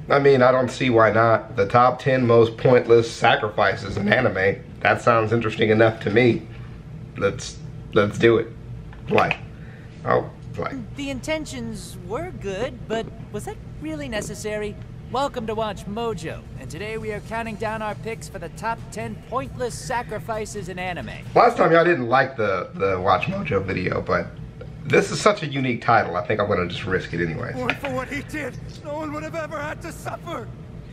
I mean, I don't see why not. The top 10 most pointless sacrifices in anime. That sounds interesting enough to me. Let's do it. Play. Oh, play. The intentions were good, but was that really necessary? Welcome to Watch Mojo, and today we are counting down our picks for the top 10 pointless sacrifices in anime. Last time y'all didn't like the Watch Mojo video, but this is such a unique title. I think I'm gonna just risk it anyway. More for what he did, no one would have ever had to suffer.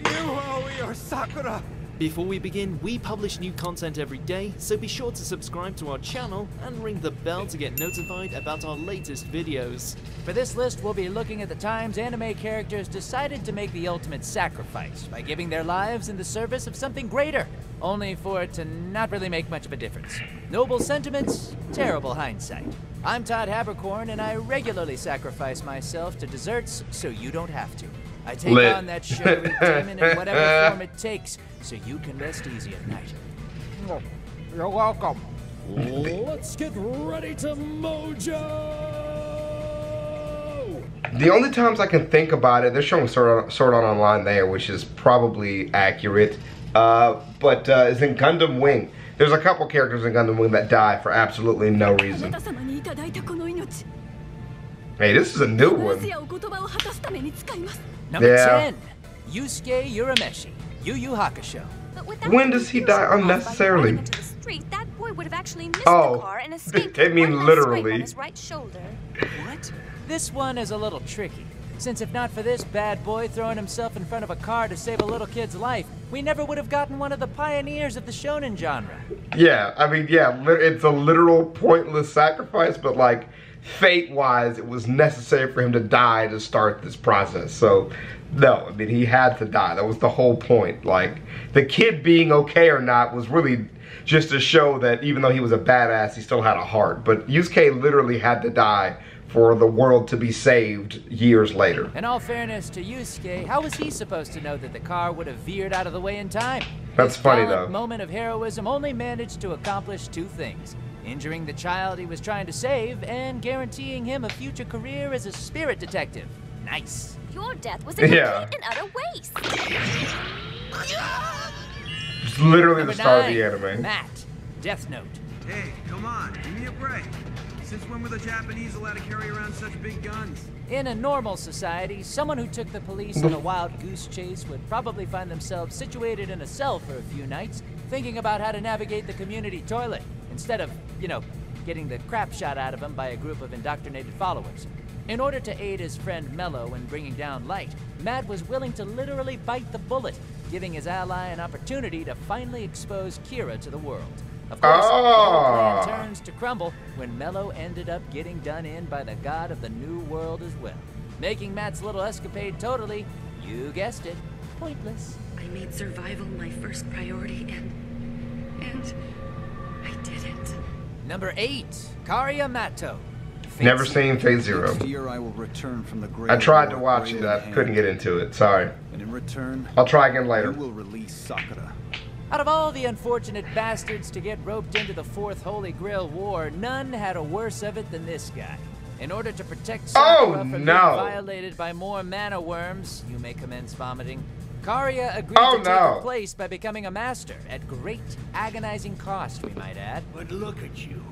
You owe your Sakura. Before we begin, we publish new content every day, so be sure to subscribe to our channel and ring the bell to get notified about our latest videos. For this list, we'll be looking at the times anime characters decided to make the ultimate sacrifice by giving their lives in the service of something greater, only for it to not really make much of a difference. Noble sentiments, terrible hindsight. I'm Todd Habercorn, and I regularly sacrifice myself to desserts so you don't have to. I take on that sugary demon in whatever form it takes, so you can rest easy at night. You're welcome. Let's get ready to Mojo! The only times I can think about it, they're showing Sword Art Online there, which is probably accurate, but is in Gundam Wing. There's a couple characters in Gundam Wing that die for absolutely no reason. Hey, this is a new one. Number 10, Yusuke Urameshi, Yu Yu Hakusho. When does he die unnecessarily? That boy would have actually missed Oh, the car and escaped I mean with one less literally. scrape on his right shoulder. What? This one is a little tricky, since if not for this bad boy throwing himself in front of a car to save a little kid's life, we never would have gotten one of the pioneers of the shonen genre. Yeah, I mean, yeah, it's a literal pointless sacrifice, but like, fate-wise, it was necessary for him to die to start this process. So, no, I mean, he had to die. That was the whole point. Like, the kid being okay or not was really just to show that even though he was a badass, he still had a heart. But Yusuke literally had to die for the world to be saved years later. In all fairness to Yusuke, how was he supposed to know that the car would have veered out of the way in time? That's His funny, gallant though. moment of heroism only managed to accomplish two things: injuring the child he was trying to save and guaranteeing him a future career as a spirit detective. Nice. Your death was a complete Yeah. and utter waste. It's literally Number the start 9, of the anime. Matt, Death Note. Hey, come on, give me a break. Since when were the Japanese allowed to carry around such big guns? In a normal society, someone who took the police on a wild goose chase would probably find themselves situated in a cell for a few nights, thinking about how to navigate the community toilet, instead of, you know, getting the crap shot out of him by a group of indoctrinated followers. In order to aid his friend Mello in bringing down Light, Matt was willing to literally bite the bullet, giving his ally an opportunity to finally expose Kira to the world. Of course, the whole plan turns to crumble when Mello ended up getting done in by the god of the new world as well, making Matt's little escapade totally, you guessed it, pointless. I made survival my first priority and I didn't. Number 8, Karia Matto. Fate Never Zero. seen Phase Zero. Next year I will return from the grave. I tried to watch it, I couldn't get into it, sorry. And in return, I'll try again later. you will release Sakura. Out of all the unfortunate bastards to get roped into the Fourth Holy Grail War, none had a worse of it than this guy. In order to protect Sakura from being violated by more mana worms, you may commence vomiting, Karia agreed to take her place by becoming a master, at great agonizing cost, we might add. But look at you.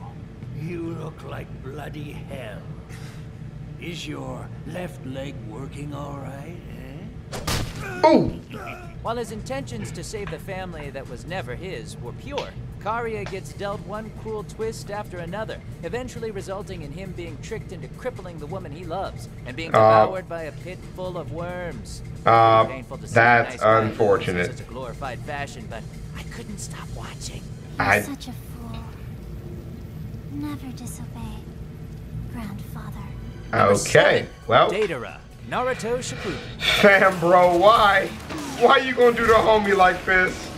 You look like bloody hell. Is your left leg working all right, eh? Ooh! While his intentions to save the family that was never his were pure, Karia gets dealt one cruel twist after another, eventually resulting in him being tricked into crippling the woman he loves and being devoured by a pit full of worms. Painful to see that's a nice guy unfortunate. in such a glorified fashion, but I couldn't stop watching. You're such a fool. Never disobey, grandfather. Okay, well. Datara, Naruto Shippuden. Fam, bro, why? Why you gonna do the homie like this?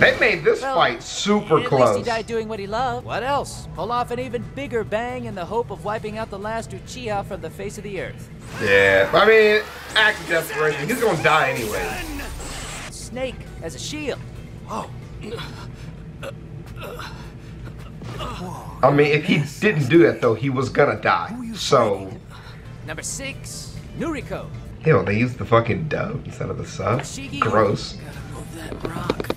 They made this fight super At close. least he died doing what he loved. What else? Pull off an even bigger bang in the hope of wiping out the last Uchiha from the face of the earth. Yeah, I mean, act of desperation. He's gonna die anyway. Snake as a shield. Oh. I mean, if he didn't do that though, he was gonna die. So. Number 6, Nuriko. Ew, they used the fucking dough instead of the sub. Gross. Gotta move that rock.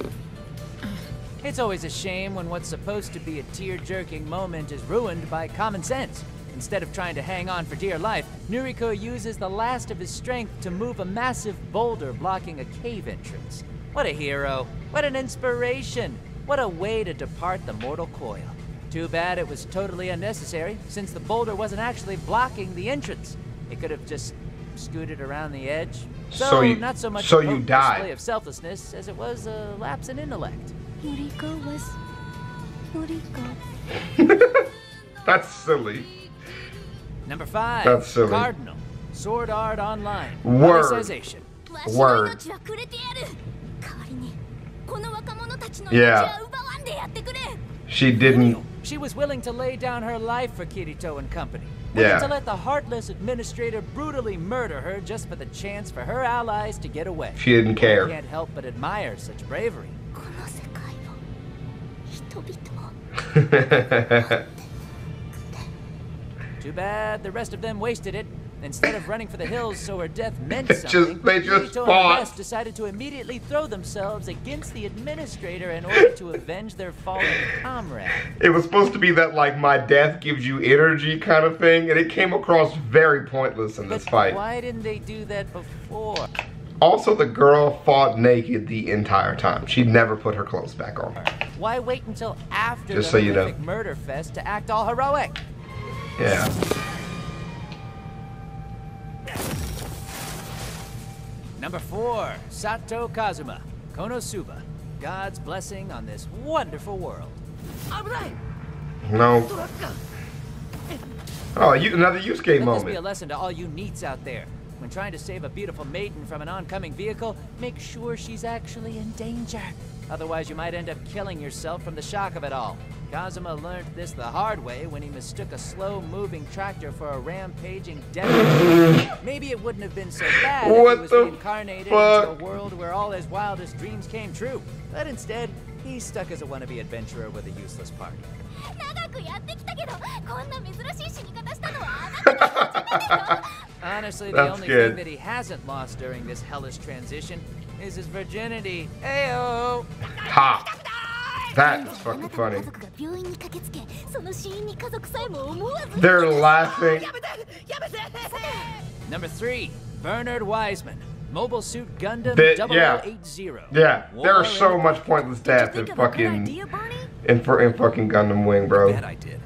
It's always a shame when what's supposed to be a tear-jerking moment is ruined by common sense. Instead of trying to hang on for dear life, Noriko uses the last of his strength to move a massive boulder blocking a cave entrance. What a hero. What an inspiration. What a way to depart the mortal coil. Too bad it was totally unnecessary, since the boulder wasn't actually blocking the entrance. It could have just scooted around the edge. Not so much a potent display of selflessness as it was a lapse in intellect. Noriko was Noriko. That's silly. Number 5. That's silly. Cardinal. Sword Art Online. Word. Monetization. Word. Yeah. She didn't. She was willing to lay down her life for Kirito and company. Yeah. Willing to let the heartless administrator brutally murder her just for the chance for her allies to get away. She didn't care. I can't help but admire such bravery. Too bad the rest of them wasted it. Instead of running for the hills so her death meant something, they just Kirito and fought. the rest decided to immediately throw themselves against the administrator in order to avenge their fallen comrade. It was supposed to be that, like, my death gives you energy kind of thing, and it came across very pointless in this fight. Why didn't they do that before? Also, the girl fought naked the entire time. She never put her clothes back on. Why wait until after Just the so you know. horrific murder fest to act all heroic? Yeah. Number 4, Sato Kazuma, Konosuba. God's blessing on this wonderful world. No. Oh, another Yusuke Let this be a moment. lesson to all you neats out there. When trying to save a beautiful maiden from an oncoming vehicle, make sure she's actually in danger. Otherwise, you might end up killing yourself from the shock of it all. Kazuma learned this the hard way when he mistook a slow-moving tractor for a rampaging death. Maybe it wouldn't have been so bad if he was reincarnated into a world where all his wildest dreams came true. But instead, he's stuck as a wannabe adventurer with a useless party. Honestly, the only thing that he hasn't lost during this hellish transition is his virginity. Ayo! Ha! That is fucking funny. They're laughing. Number 3, Bernard Wiseman, Mobile Suit Gundam 0080. Yeah, there's so much pointless death in fucking fucking Gundam Wing, bro. I bet I did.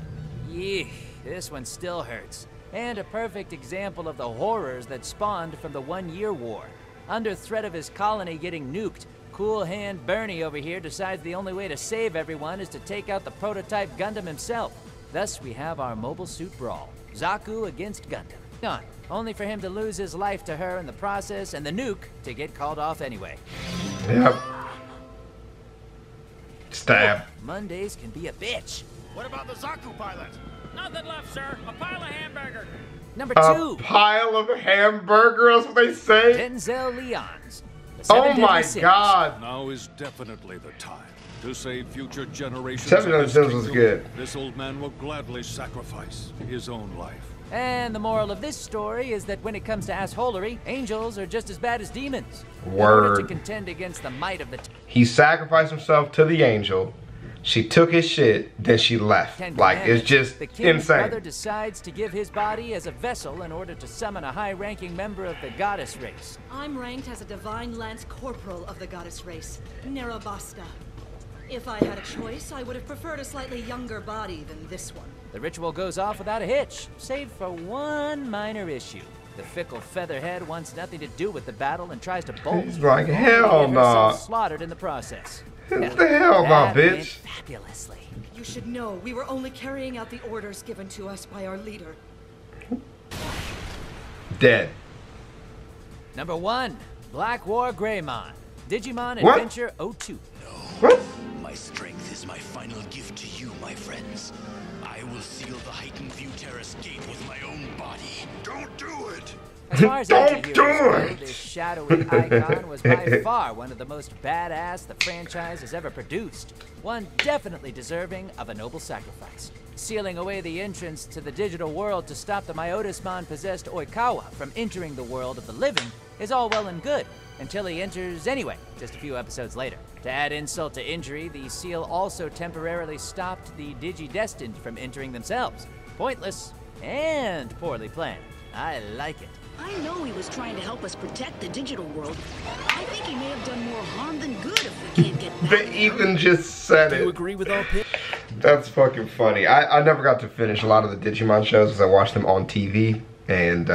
Yee, this one still hurts. And a perfect example of the horrors that spawned from the 1-year war. Under threat of his colony getting nuked, Cool Hand Bernie over here decides the only way to save everyone is to take out the prototype Gundam himself. Thus, we have our mobile suit brawl. Zaku against Gundam. Gone. Only for him to lose his life to her in the process and the nuke to get called off anyway. Yep. Stab. Mondays can be a bitch. What about the Zaku pilot? Nothing left, sir. A pile of hamburger. Number 2. A pile of hamburger, that's what they say. Denzel Leon's. Oh my god. Now is definitely the time to save future generations. 7 Deadly Sins was good. This old man will gladly sacrifice his own life. And the moral of this story is that when it comes to assholery, angels are just as bad as demons. Word. In order to contend against the might of the He sacrificed himself to the angel. She took his shit, then she left. Like, it's just the king's insane. brother decides to give his body as a vessel in order to summon a high-ranking member of the goddess race. I'm ranked as a divine lance corporal of the goddess race, Nerabasta. If I had a choice, I would have preferred a slightly younger body than this one. The ritual goes off without a hitch, save for one minor issue. The fickle featherhead wants nothing to do with the battle and tries to bolt. He's like, hell no. Slaughtered in the process. What the hell, my bitch? Fabulously. You should know we were only carrying out the orders given to us by our leader. Dead. Number 1, Black War Greymon, Digimon What? Adventure 02. What? My strength is my final gift to you, my friends. I will seal the heightened view terrace gate with my own body. Don't do it! As far as Don't do anti-heroes it! go, this shadowy icon was by far one of the most badass the franchise has ever produced. One definitely deserving of a noble sacrifice. Sealing away the entrance to the digital world to stop the Myotismon-possessed Oikawa from entering the world of the living is all well and good, until he enters anyway, just a few episodes later. To add insult to injury, the seal also temporarily stopped the Digi-Destined from entering themselves. Pointless and poorly planned. I like it. I know he was trying to help us protect the digital world. I think he may have done more harm than good if we can't get back. They even just said it. Do you agree with our pick? That's fucking funny. I never got to finish a lot of the Digimon shows because I watched them on TV, and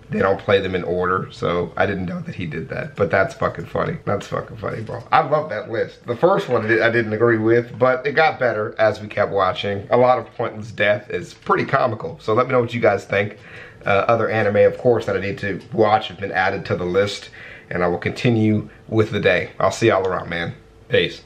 they don't play them in order, so I didn't know that he did that. But that's fucking funny. That's fucking funny, bro. I love that list. The first one I didn't agree with, but it got better as we kept watching. A lot of pointless death is pretty comical, so let me know what you guys think. Other anime, of course, that I need to watch have been added to the list, and I will continue with the day. I'll see y'all around, man. Peace.